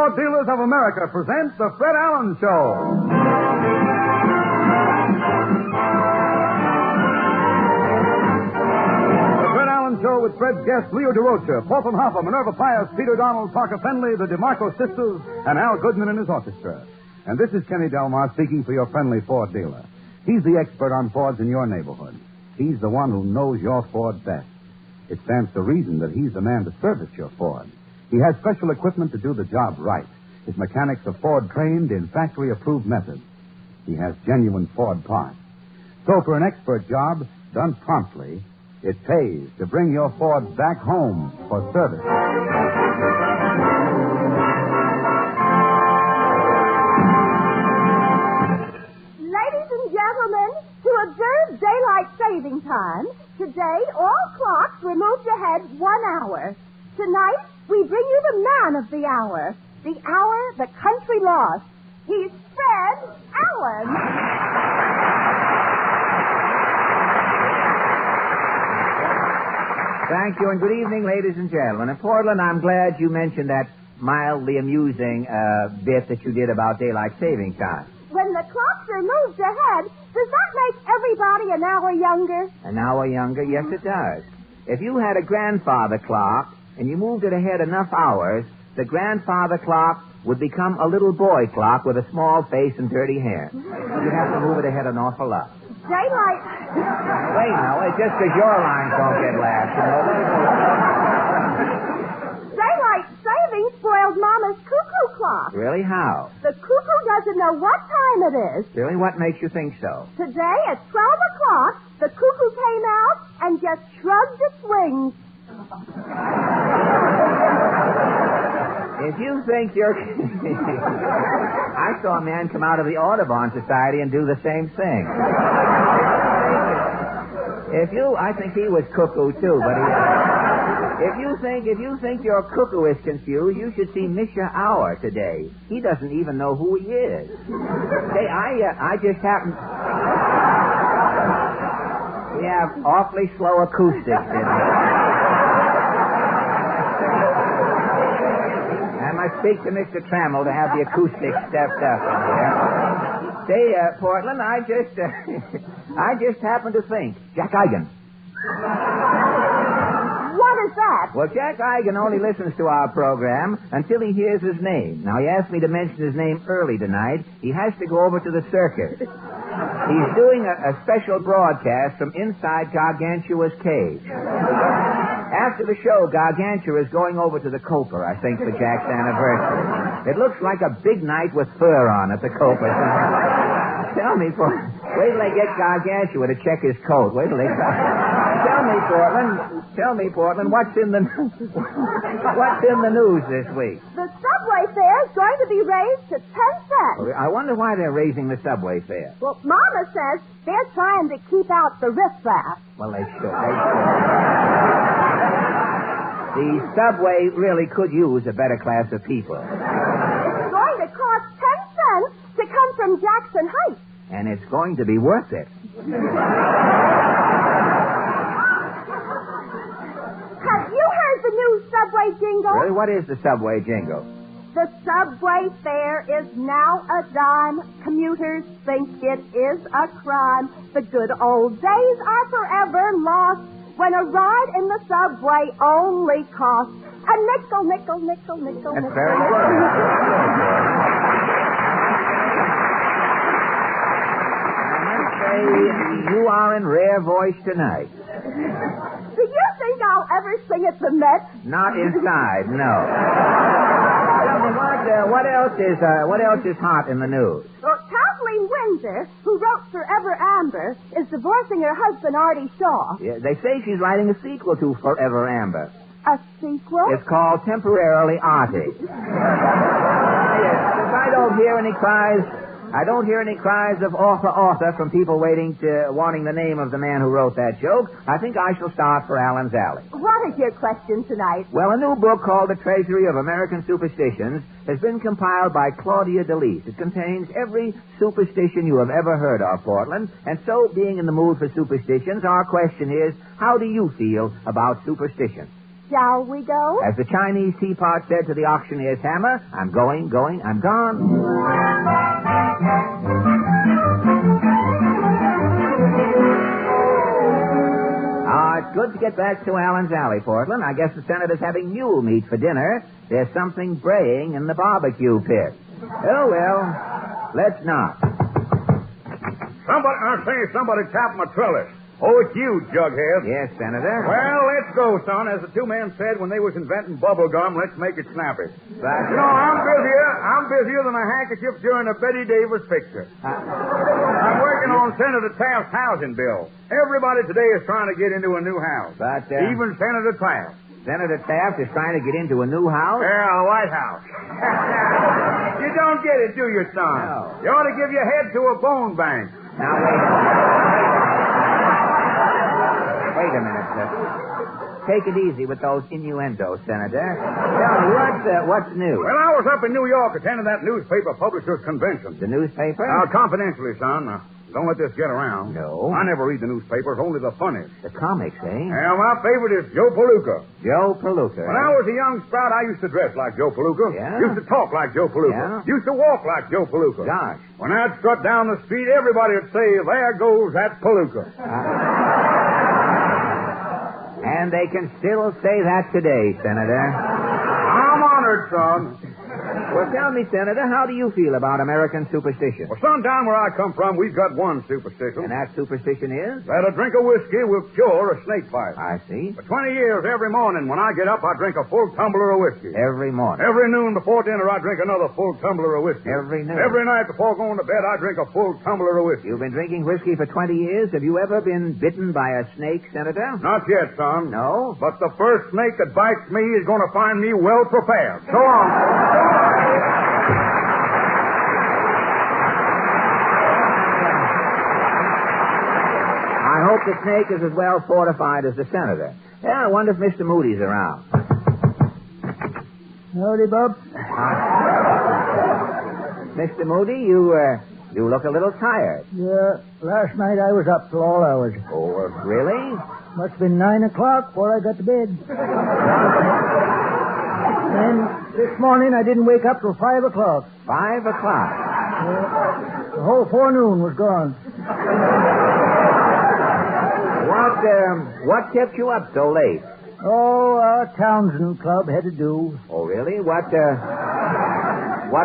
Ford Dealers of America present The Fred Allen Show. Show with Fred's guests Leo Durocher, Fulton Hopper, Minerva Pius, Peter Donald, Parker Fenley, the DeMarco sisters, and Al Goodman and his orchestra. And this is Kenny Delmar speaking for your friendly Ford dealer. He's the expert on Fords in your neighborhood. He's the one who knows your Ford best. It stands to reason that he's the man to service your Ford. He has special equipment to do the job right. His mechanics are Ford trained in factory-approved methods. He has genuine Ford parts. So for an expert job done promptly, it pays to bring your Ford back home for service. Ladies and gentlemen, to observe daylight saving time, today all clocks were moved ahead 1 hour. Tonight, we bring you the man of the hour the country lost. He's Fred Allen. Thank you, and good evening, ladies and gentlemen. In Portland, I'm glad you mentioned that mildly amusing bit that you did about daylight saving time. When the clocks are moved ahead, does that make everybody an hour younger? An hour younger? Yes, it does. If you had a grandfather clock and you moved it ahead enough hours, the grandfather clock would become a little boy clock with a small face and dirty hair. You'd have to move it ahead an awful lot. Daylight... Wait, no, it's just because your lines don't get laughed, you know. Daylight saving spoiled Mama's cuckoo clock. Really? How? The cuckoo doesn't know what time it is. Really? What makes you think so? Today at 12 o'clock, the cuckoo came out and just shrugged its wings. If you think you're... I saw a man come out of the Audubon Society and do the same thing. I think he was cuckoo too, but if you think your cuckoo is confused, you should see Misha Auer today. He doesn't even know who he is. Hey, I just happened... We have awfully slow acoustics in here. I must speak to Mr. Trammell to have the acoustics stepped up in here. Say, Portland, I just happened to think. Jack Eigen. What is that? Well, Jack Eigen only listens to our program until he hears his name. Now, he asked me to mention his name early tonight. He has to go over to the circus. He's doing a special broadcast from inside Gargantua's cage. After the show, Gargantua is going over to the Copa, I think, for Jack's anniversary. It looks like a big night with fur on at the Copa. Tell me, wait till I get Gargantua to check his coat. Wait till they... Tell me, Portland, what's in the news this week? The subway fare is going to be raised to 10 cents. I wonder why they're raising the subway fare. Well, Mama says they're trying to keep out the riffraff. Well, they should. The subway really could use a better class of people. It's going to cost 10 cents to come from Jackson Heights. And it's going to be worth it. Have you heard the new subway jingle? Really? What is the subway jingle? The subway fare is now a dime. Commuters think it is a crime. The good old days are forever lost when a ride in the subway only costs a nickel, nickel, nickel, nickel, That's nickel. very good. I must say, you are in rare voice tonight. Do you think I'll ever sing at the Met? Not inside, no. Tell me, what else is hot in the news? Well, Kathleen Windsor, who wrote Forever Amber, is divorcing her husband, Artie Shaw. Yeah, they say she's writing a sequel to Forever Amber. A sequel? It's called Temporarily Artie. Yes, if I don't hear any cries of author from people wanting the name of the man who wrote that joke, I think I shall start for Allen's Alley. What is your question tonight? Well, a new book called The Treasury of American Superstitions has been compiled by Claudia DeLise. It contains every superstition you have ever heard of, Portland. And so, being in the mood for superstitions, our question is, how do you feel about superstition? Shall we go? As the Chinese teapot said to the auctioneer's hammer, I'm going, I'm gone. It's good to get back to Allen's Alley, Portland. I guess the Senator's having mule meat for dinner. There's something braying in the barbecue pit. Oh, well, let's not. Somebody tapped my trellis. Oh, it's you, Jughead. Yes, Senator. Well, let's go, son. As the two men said when they was inventing bubble gum, let's make it snappy. But, I'm busier than a handkerchief during a Betty Davis picture. I'm working on Senator Taft's housing bill. Everybody today is trying to get into a new house. But, even Senator Taft. Senator Taft is trying to get into a new house? Yeah, the White House. You don't get it, do you, son? No. You ought to give your head to a bone bank. Now, wait a minute, sir. Take it easy with those innuendos, Senator. Tell me, what's new? Well, I was up in New York attending that newspaper publishers' convention. The newspaper? Now, confidentially, son. Don't let this get around. No. I never read the newspapers, only the funnies. The comics, eh? Yeah, my favorite is Joe Palooka. Joe Palooka. When I was a young sprout, I used to dress like Joe Palooka. Yeah? Used to talk like Joe Palooka. Yeah? Used to walk like Joe Palooka. Gosh. When I'd strut down the street, everybody would say, there goes that Palooka. And they can still say that today, Senator. I'm honored, son. Well, tell me, Senator, how do you feel about American superstition? Well, son, down where I come from, we've got one superstition. And that superstition is? That a drink of whiskey will cure a snake bite. I see. For 20 years, every morning when I get up, I drink a full tumbler of whiskey. Every morning? Every noon before dinner, I drink another full tumbler of whiskey. Every noon? Every night before going to bed, I drink a full tumbler of whiskey. You've been drinking whiskey for 20 years. Have you ever been bitten by a snake, Senator? Not yet, son. No? But the first snake that bites me is going to find me well prepared. So long. I hope the snake is as well fortified as the senator. Yeah, I wonder if Mr. Moody's around. Howdy, Bob. Mr. Moody, you look a little tired. Yeah, last night I was up till all hours. Oh, really? Must have been 9 o'clock before I got to bed. And this morning I didn't wake up till 5 o'clock. 5 o'clock? The whole forenoon was gone. What kept you up so late? Oh, our Townsend Club had to do. Oh, really? What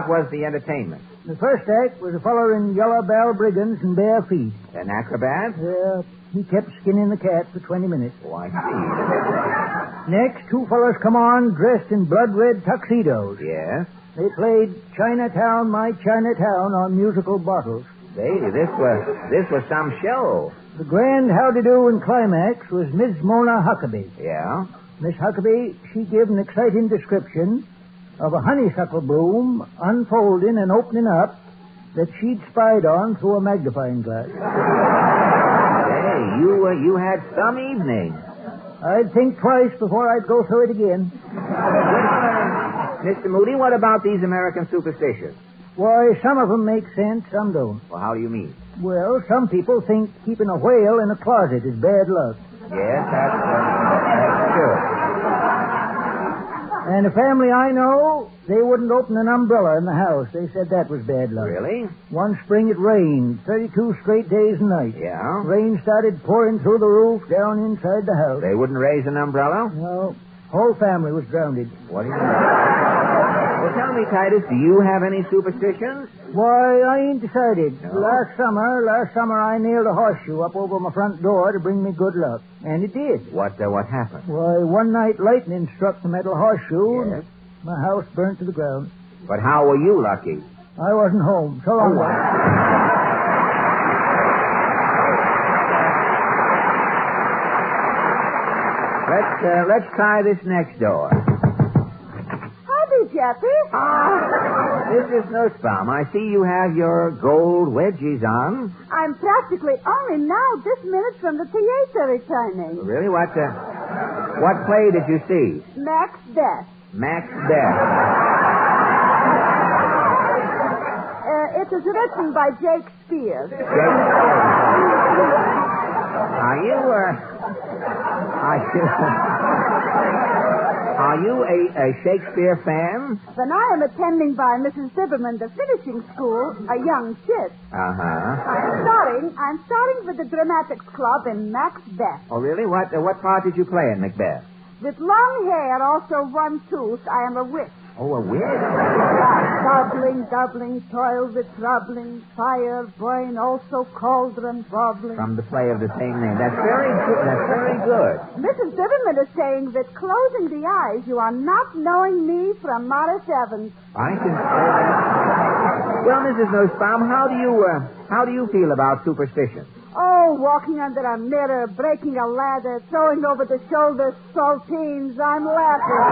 was the entertainment? The first act was a fellow in yellow balbriggans and bare feet. An acrobat? Yeah, he kept skinning the cat for 20 minutes. Oh, I see. Next, two fellows come on dressed in blood-red tuxedos. Yes? They played Chinatown, My Chinatown on musical bottles. Lady, this was some show. The grand howdy-do and climax was Miss Mona Huckabee. Yeah? Miss Huckabee, she gave an exciting description of a honeysuckle bloom unfolding and opening up that she'd spied on through a magnifying glass. Hey, you had some evening. I'd think twice before I'd go through it again. Mr. Moody, what about these American superstitions? Why, some of them make sense, some don't. Well, how do you mean? Well, some people think keeping a whale in a closet is bad luck. Yes, that's true. And a family I know, they wouldn't open an umbrella in the house. They said that was bad luck. Really? One spring it rained, 32 straight days and nights. Yeah? Rain started pouring through the roof down inside the house. They wouldn't raise an umbrella? No. Whole family was drowned. What do you mean? Well, tell me, Titus, do you have any superstitions? Why, I ain't decided. No? Last summer I nailed a horseshoe up over my front door to bring me good luck. And it did. What happened? Why, one night lightning struck the metal horseshoe Yes? and my house burnt to the ground. But how were you lucky? I wasn't home. So long. Let's try this next door. Howdy, Jeffy. Mrs. Nussbaum, I see you have your gold wedgies on. I'm practically only now this minute from the theater returning. Really? What play did you see? Mac's Death. Mac's Death. It is written by Jake Spears. Are you a Shakespeare fan? Then I am attending by Mrs. Zibberman the finishing school, a young chit. Uh-huh. I'm starting with the Dramatics Club in Macbeth. Oh, really? What part did you play in Macbeth? With long hair, also one tooth, I am a witch. Oh, a witch? Doubling, toil with troubling, fire, boiling, also cauldron bobbling. From the play of the same name. That's very good. That's very good. Mrs. Zibberman is saying that closing the eyes, you are not knowing me from Morris Evans. I can say that. Well, Mrs. Nussbaum, how do you feel about superstition? Oh, walking under a mirror, breaking a ladder, throwing over the shoulder saltines, I'm laughing.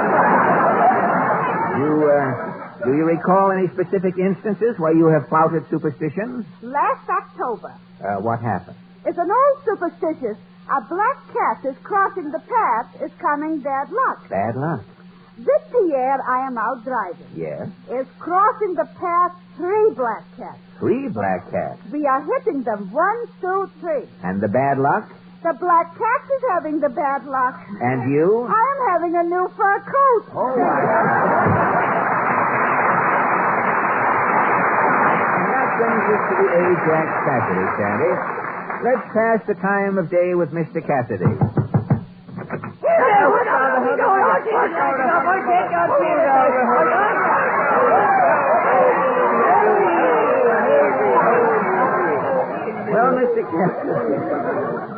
Do you recall any specific instances where you have flouted superstitions? Last October. What happened? It's an old superstitious. A black cat is crossing the path, is coming bad luck. Bad luck. This Pierre, I am out driving. Yes. Is crossing the path 3 black cats. 3 black cats. We are hitting them 1, 2, 3. And the bad luck? The black cat is having the bad luck. And you? I am having a new fur coat. Oh, my God. And that brings us to the Ajax Cassidy, Sandy. Let's pass the time of day with Mr. Cassidy.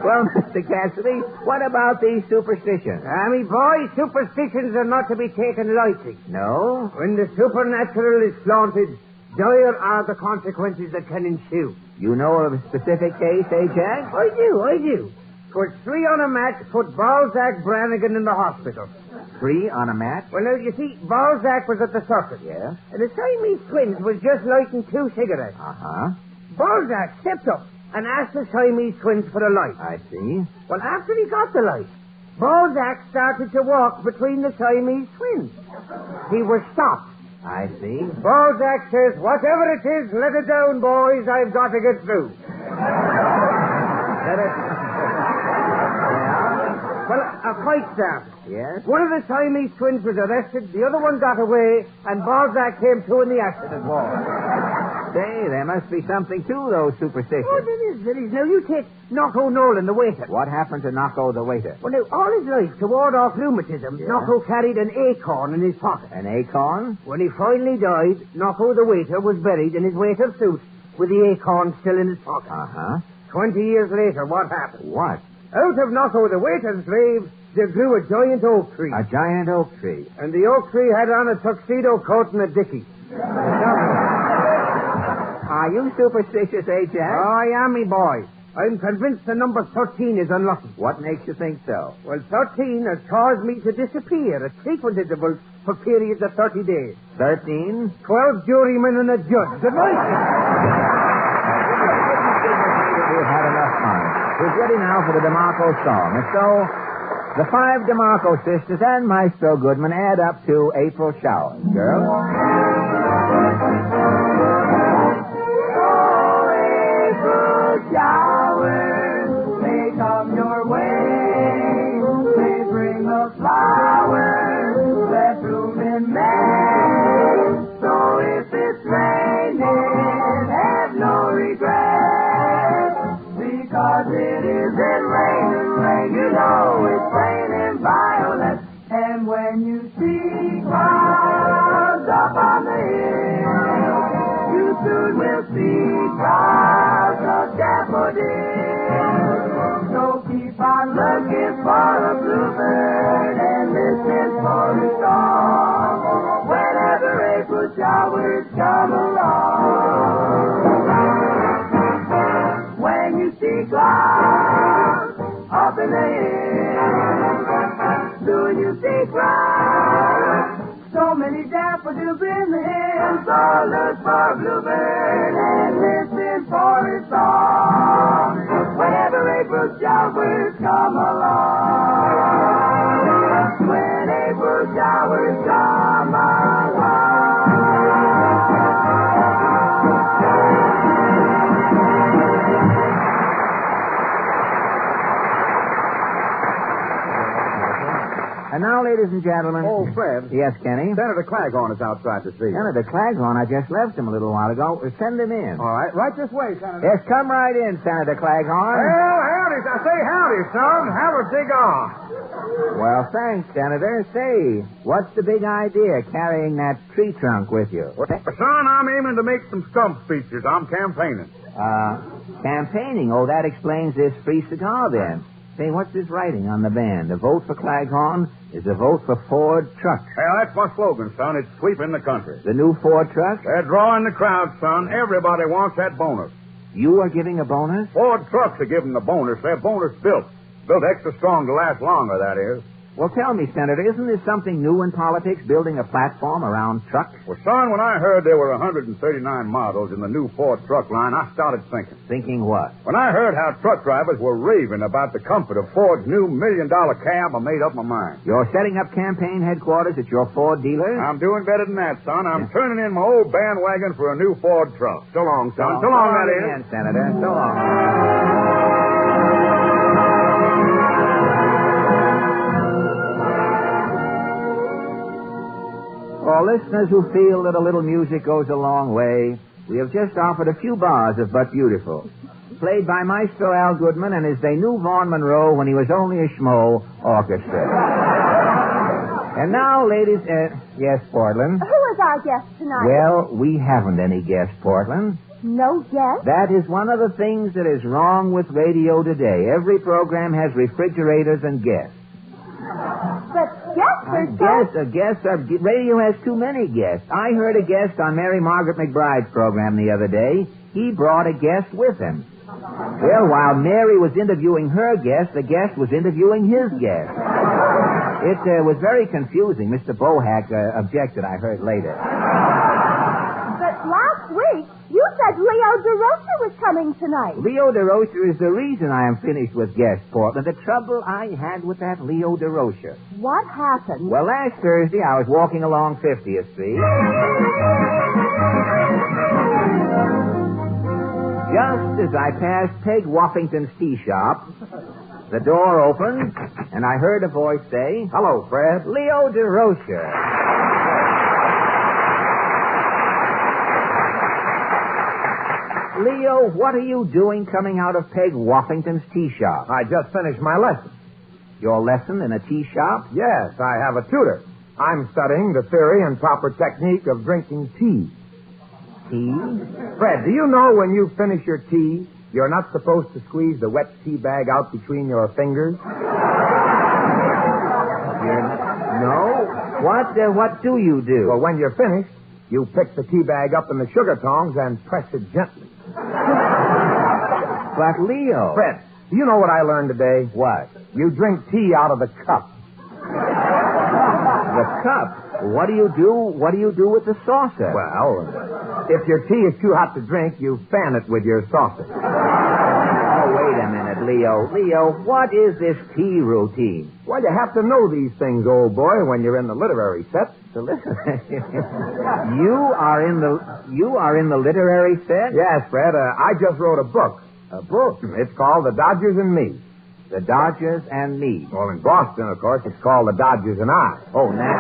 Well, Mr. Cassidy, what about these superstitions? Me boy, superstitions are not to be taken lightly. No? When the supernatural is flaunted, dire are the consequences that can ensue. You know of a specific case, Ajax? I do. 'Twas 3 on a mat put Balzac Brannigan in the hospital. 3 on a mat? Well, now, you see, Balzac was at the circus. Yes. And the Siamese twins was just lighting 2 cigarettes. Uh-huh. Balzac stepped up and asked the Siamese twins for a light. I see. Well, after he got the light, Balzac started to walk between the Siamese twins. He was stopped. I see. Balzac says, whatever it is, let it down, boys. I've got to get through. Let it... Well, a fight started. Yes? One of the Siamese twins was arrested, the other one got away, and Balzac came to in the accident hall. Say, there must be something to those superstitions. Oh, there is. Now, you take Knocko Nolan, the waiter. What happened to Knocko the waiter? Well, now, all his life, to ward off rheumatism, Yeah. Knocko carried an acorn in his pocket. An acorn? When he finally died, Knocko the waiter was buried in his waiter's suit with the acorn still in his pocket. Uh-huh. 20 years later, what happened? What? Out of Knocko the waiter's grave, there grew a giant oak tree. A giant oak tree. And the oak tree had on a tuxedo coat and a dickie. Are you superstitious, Ajax? Oh, I am, me boy. I'm convinced the number 13 is unlucky. What makes you think so? Well, 13 has caused me to disappear at frequent intervals for periods of 30 days. 13? 12 jurymen and a judge. Good night. We've had enough fun. We're ready now for the DeMarco song. And so, the 5 DeMarco sisters and Maestro Goodman add up to April Showers. Girls? Showers may come your way. They bring the flowers that bloom in May. So if it's raining, have no regret, because it isn't rain, you know it's raining violets. And when you see clouds up on the hill, you soon will see clouds of daffodils. So keep on looking for a bluebird and listen for a song whenever April showers come along. When you see clouds up in the hill, soon you see clouds. So many daffodils in the hills, so look for a bluebird and listen for his song whenever April showers come along. When April showers come along. And now, ladies and gentlemen... Oh, Fred. Yes, Kenny? Senator Claghorn is outside to see you. Senator Claghorn, I just left him a little while ago. Send him in. All right. Right this way, Senator. Yes, come right in, Senator Claghorn. Well, howdy. I say howdy, son. Have a dig on. Well, thanks, Senator. Say, what's the big idea carrying that tree trunk with you? Son, I'm aiming to make some stump speeches. I'm campaigning. Campaigning. Oh, that explains this free cigar, then. Say, what's this writing on the band? A vote for Claghorn is a vote for Ford trucks. Well, that's my slogan, son. It's sweeping the country. The new Ford truck? They're drawing the crowd, son. Everybody wants that bonus. You are giving a bonus? Ford trucks are giving the bonus. They're bonus built. Built extra strong to last longer, that is. Well, tell me, Senator, isn't this something new in politics, building a platform around trucks? Well, son, when I heard there were 139 models in the new Ford truck line, I started thinking. Thinking what? When I heard how truck drivers were raving about the comfort of Ford's new $1 million cab, I made up my mind. You're setting up campaign headquarters at your Ford dealer? I'm doing better than that, son. I'm turning in my old bandwagon for a new Ford truck. So long, son. So long, that is. Again, Senator. So long. For listeners who feel that a little music goes a long way, we have just offered a few bars of But Beautiful, played by Maestro Al Goodman and his They Knew Vaughn Monroe when he was only a schmo orchestra. And now, ladies, yes, Portland? Who is our guest tonight? Well, we haven't any guest, Portland. No guest? That is one of the things that is wrong with radio today. Every program has refrigerators and guests. But guests are radio has too many guests. I heard a guest on Mary Margaret McBride's program the other day. He brought a guest with him. Well, while Mary was interviewing her guest, the guest was interviewing his guest. It was very confusing. Mr. Bohack objected, I heard later. But last week, you said Leo Durocher was coming tonight. Leo Durocher is the reason I am finished with guest Portland. The trouble I had with that Leo Durocher. What happened? Well, last Thursday, I was walking along 50th Street. Just as I passed Peg Woffington's tea shop, the door opened, and I heard a voice say, Hello, Fred. Leo Durocher. Leo, what are you doing coming out of Peg Woffington's tea shop? I just finished my lesson. Your lesson in a tea shop? Yes, I have a tutor. I'm studying the theory and proper technique of drinking tea. Tea? Fred, do you know when you finish your tea, you're not supposed to squeeze the wet tea bag out between your fingers? No? What do you do? Well, when you're finished, you pick the tea bag up in the sugar tongs and press it gently. But, Leo... Fred, do you know what I learned today? What? You drink tea out of the cup. The cup? What do you do with the saucer? Well, if your tea is too hot to drink, you fan it with your saucer. Oh, wait a minute, Leo. Leo, what is this tea routine? Well, you have to know these things, old boy, when you're in the literary set. You are in the literary set? Yes, Fred. I just wrote a book. A book? It's called The Dodgers and Me. The Dodgers and Me. Well, in Boston, of course, it's called The Dodgers and I. Oh, now.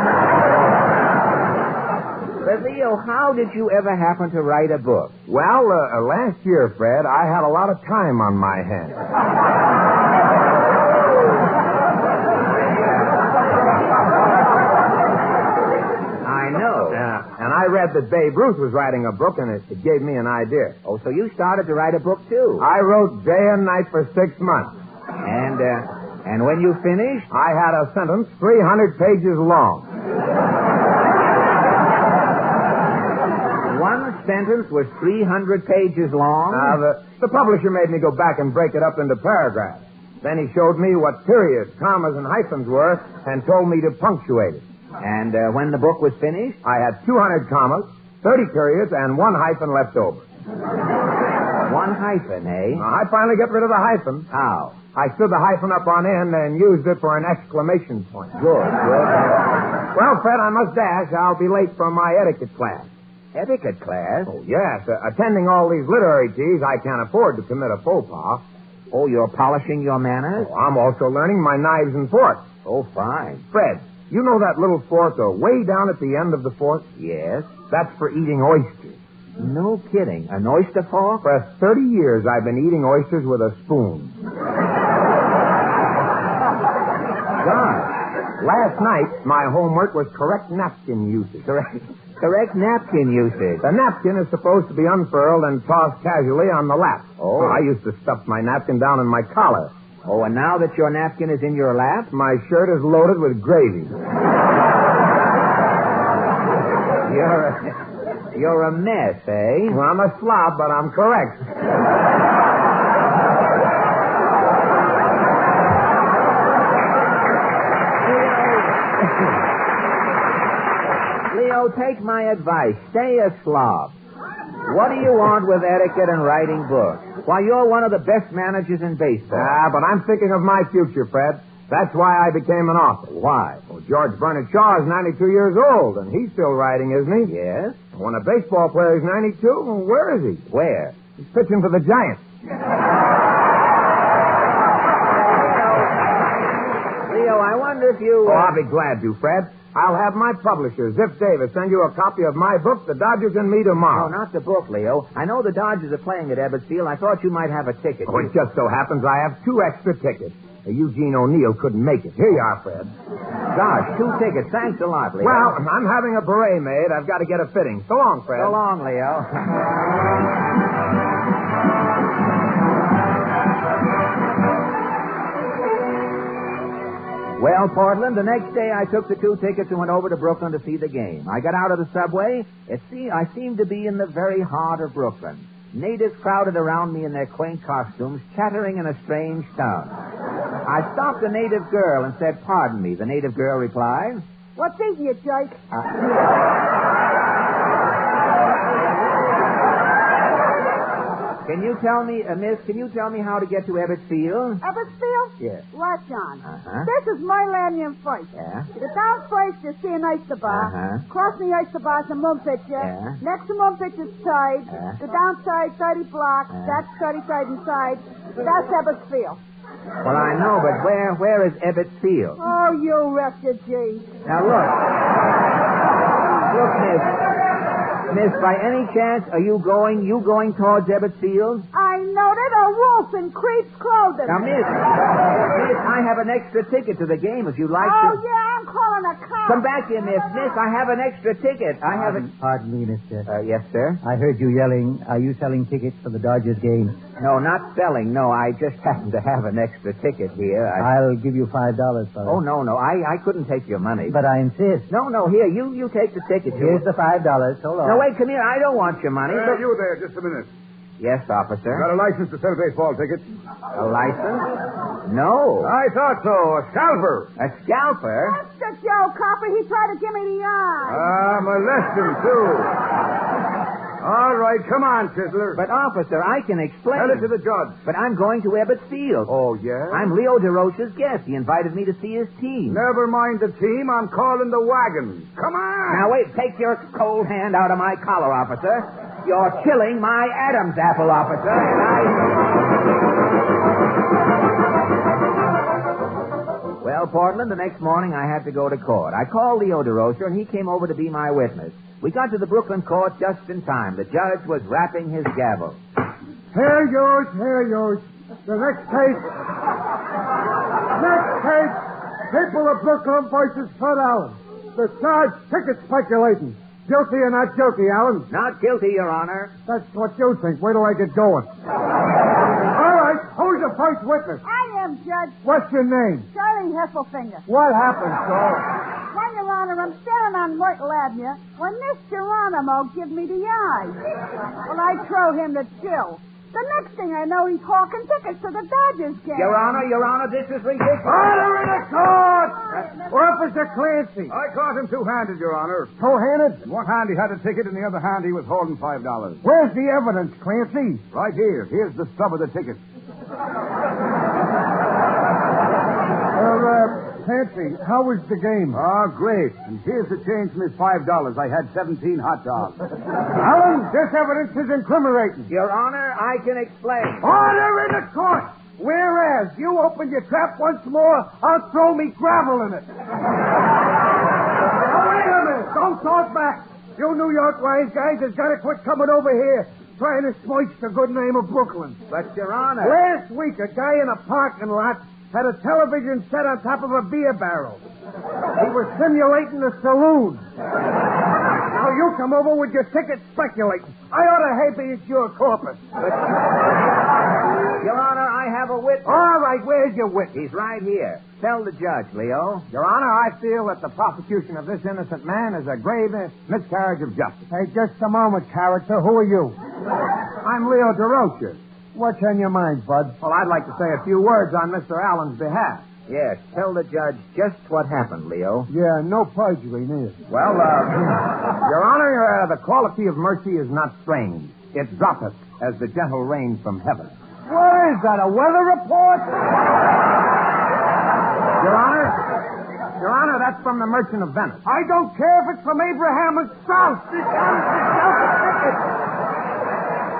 But, Leo, how did you ever happen to write a book? Well, last year, Fred, I had a lot of time on my hands. I know. And I read that Babe Ruth was writing a book, and it gave me an idea. Oh, so you started to write a book, too? I wrote day and night for 6 months. And when you finished? I had a sentence 300 pages long. One sentence was 300 pages long? The publisher made me go back and break it up into paragraphs. Then he showed me what periods, commas, and hyphens were and told me to punctuate it. And when the book was finished? I had 200 commas, 30 periods, and 1 hyphen left over. 1 hyphen, eh? I finally got rid of the hyphen. How? I stood the hyphen up on end and used it for an exclamation point. Good. Well, Fred, I must dash. I'll be late for my etiquette class. Etiquette class? Oh, yes. Attending all these literary teas, I can't afford to commit a faux pas. Oh, you're polishing your manners? Oh, I'm also learning my knives and forks. Oh, fine. Fred, you know that little fork way down at the end of the fork? Yes? That's for eating oysters. No kidding. An oyster fork? For 30 years, I've been eating oysters with a spoon. Gosh. Last night, my homework was correct napkin usage. Correct napkin usage. The napkin is supposed to be unfurled and tossed casually on the lap. Oh. I used to stuff my napkin down in my collar. Oh, and now that your napkin is in your lap? My shirt is loaded with gravy. You're a mess, eh? Well, I'm a slob, but I'm correct. Leo, take my advice. Stay a slob. What do you want with etiquette and writing books? Why, you're one of the best managers in baseball. But I'm thinking of my future, Fred. That's why I became an author. Why? Well, George Bernard Shaw is 92 years old, and he's still writing, isn't he? Yes? When a baseball player is 92, well, where is he? Where? He's pitching for the Giants. Leo, I wonder if you... Oh, I'll be glad to, Fred. I'll have my publisher, Zip Davis, send you a copy of my book, The Dodgers and Me, tomorrow. No, not the book, Leo. I know the Dodgers are playing at Ebbets Field. I thought you might have a ticket. Oh, it just so happens I have 2 extra tickets. Eugene O'Neill couldn't make it. Here you are, Fred. Gosh, 2 tickets. Thanks a lot, Leo. Well, I'm having a beret made. I've got to get a fitting. So long, Fred. So long, Leo. Well, Portland, the next day I took the 2 tickets and went over to Brooklyn to see the game. I got out of the subway. I seemed to be in the very heart of Brooklyn. Natives crowded around me in their quaint costumes, chattering in a strange tongue. I stopped a native girl and said, "Pardon me." The native girl replied, What's eating you, Jake? Can you tell me, miss, how to get to Ebbets Field? Eversfield? Yes. Watch on. Uh-huh. This is my landing first. Yeah. Get down first, you see an oyster bar. Uh-huh. Cross the oyster bar to Mumpitcher. Yeah. Next to Mumpitcher's side. Yeah. The downside, 30 blocks. That's 30side inside. That's Eversfield. Well, I know, but where is Ebbets Field? Oh, you refugee. Now, look. Look, Miss, by any chance, are you going towards Ebbets Field? I noted a wolf in Creep's clothing. Now, Miss, I have an extra ticket to the game if you'd like to. Oh, yeah, I'm calling a cop. Come back here, Miss. Miss, I have an extra ticket. I have it. Pardon me, mister. Yes, sir? I heard you yelling. Are you selling tickets for the Dodgers game? No, not selling. No, I just happen to have an extra ticket here. I'll give you $5 for it. Oh, no. I couldn't take your money. But I insist. No, here, you take the ticket. Here's the $5. So long. No, wait, come here. I don't want your money. You there, just a minute. Yes, officer. Got a license to sell baseball tickets? A license? No. I thought so. A scalper. A scalper? That's the Joe Copper. He tried to give me the eye. Molest him, too. All right, come on, Sizzler. But, officer, I can explain. Tell it to the judge. But I'm going to Ebbets Field. Oh, yeah? I'm Leo Durocher's guest. He invited me to see his team. Never mind the team. I'm calling the wagon. Come on. Now, wait. Take your cold hand out of my collar, officer. You're chilling my Adam's apple, officer. Well, Portland, the next morning I had to go to court. I called Leo Durocher, and he came over to be my witness. We got to the Brooklyn court just in time. The judge was rapping his gavel. Here yours. The next case, People of Brooklyn versus Fred Allen. The charge, ticket speculating. Guilty or not guilty, Allen? Not guilty, Your Honor. That's what you think. Wait till I get going. All right, who's the first witness? I am, Judge. What's your name? Charlie Heffelfinger. What happened, sir? Well, Your Honor, I'm standing on Myrtle Avenue when this Geronimo gives me the eye. Well, I throw him the chill. The next thing I know, he's hawking tickets to the Dodgers game. Your Honor, this is ridiculous. Order in the court! Officer Clancy. I caught him two-handed, Your Honor. Two-handed? In one hand he had a ticket, in the other hand he was holding $5. Where's the evidence, Clancy? Right here. Here's the stub of the ticket. Clancy, how was the game? Oh, great. And here's the change from his $5. I had 17 hot dogs. Allen, this evidence is incriminating. Your Honor, I can explain. Order in the court! Whereas you open your trap once more, I'll throw me gravel in it. Now, wait a minute. Don't talk back. You New York wise guys has got to quit coming over here trying to smoish the good name of Brooklyn. But, Your Honor... Last week, a guy in a parking lot had a television set on top of a beer barrel. He was simulating a saloon. Now you come over with your ticket speculating. I ought to habeas your corpus. Your Honor, I have a witness. All right, where's your witness? He's right here. Tell the judge, Leo. Your Honor, I feel that the prosecution of this innocent man is a grave miscarriage of justice. Hey, just a moment, character. Who are you? I'm Leo Durocher. What's on your mind, Bud? Well, I'd like to say a few words on Mr. Allen's behalf. Yes, tell the judge just what happened, Leo. Yeah, no perjury, neither. Well, Your Honor, the quality of mercy is not strange. It droppeth as the gentle rain from heaven. What is that, a weather report? Your Honor, that's from the Merchant of Venice. I don't care if it's from Abraham and Strauss. This house is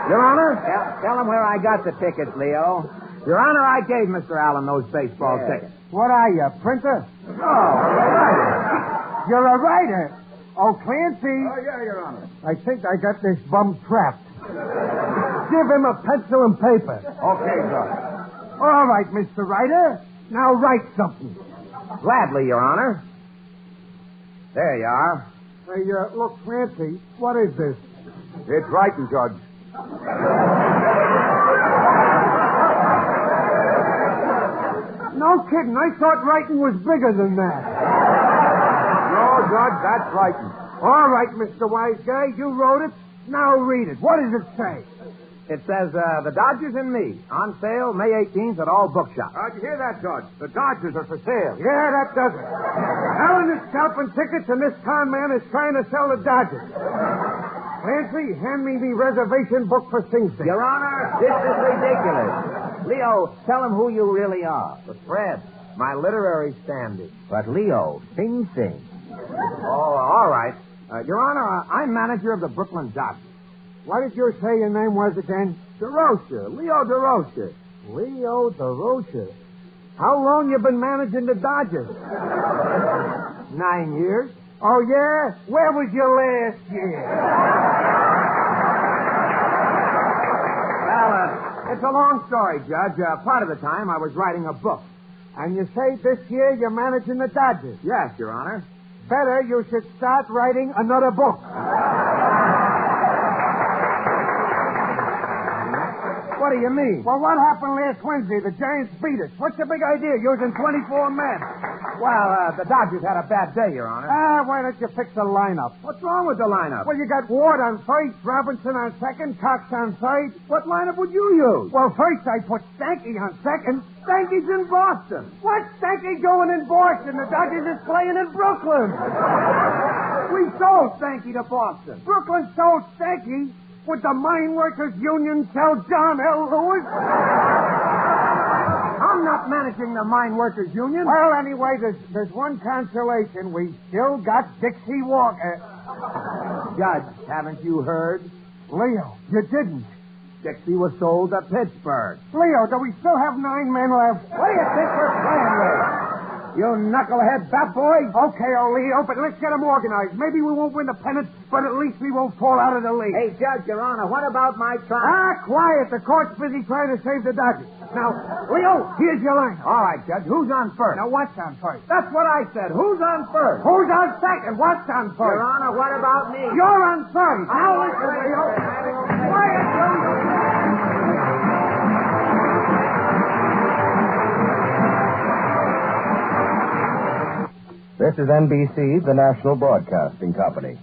Your Honor? Tell him where I got the tickets, Leo. Your Honor, I gave Mr. Allen those baseball tickets. What are you, a printer? Oh, You're a writer. Oh, Clancy. Oh, yeah, Your Honor. I think I got this bum trapped. Give him a pencil and paper. Okay, Judge. All right, Mr. Writer. Now write something. Gladly, Your Honor. There you are. Hey, look, Clancy, what is this? It's writing, Judge. No kidding. I thought writing was bigger than that. No, Judge, that's writing. All right, Mr. Wise Guy, you wrote it. Now read it. What does it say? It says, The Dodgers and Me, on sale May 18th at all bookshops. Did you hear that, Judge? The Dodgers are for sale. Yeah, that does it. Allen is scalping tickets, and this con man is trying to sell the Dodgers. Clancy, hand me the reservation book for Sing Sing. Your Honor, this is ridiculous. Leo, tell him who you really are. The Fred, my literary standing. But, Leo, Sing Sing. Oh, all right. Your Honor, I'm manager of the Brooklyn Dodgers. What did you say your name was again? Durocher, Leo Durocher. Leo Durocher. How long you been managing the Dodgers? 9 years. Oh, yeah? Where was you last year? Well, it's a long story, Judge. Part of the time I was writing a book. And you say this year you're managing the Dodgers? Yes, Your Honor. Better you should start writing another book. What do you mean? Well, what happened last Wednesday? The Giants beat us. What's the big idea? Using 24 men. Well, the Dodgers had a bad day, Your Honor. Why don't you fix the lineup? What's wrong with the lineup? Well, you got Ward on first, Robinson on second, Cox on third. What lineup would you use? Well, first I put Stanky on second. Stanky's in Boston. What's Stanky doing in Boston? The Dodgers is playing in Brooklyn. We sold Stanky to Boston. Brooklyn sold Stanky. Would the Mine Workers Union sell John L. Lewis? I'm not managing the Mine Workers Union. Well, anyway, there's one consolation. We still got Dixie Walker. Judge, haven't you heard? Leo, you didn't. Dixie was sold to Pittsburgh. Leo, do we still have 9 men left? What do you think we're playing with? You knucklehead bat boy. Okay, old Leo, but let's get them organized. Maybe we won't win the pennant, but at least we won't fall out of the league. Hey, Judge, Your Honor, what about my trial? Quiet. The court's busy trying to save the Dodgers. Now, Leo, here's your line. All right, Judge. Who's on first? Now, what's on first? That's what I said. Who's on first? Who's on second? What's on first? Your Honor, what about me? You're on third. Now, listen, Leo. Quiet, you. This is NBC, the national broadcasting company.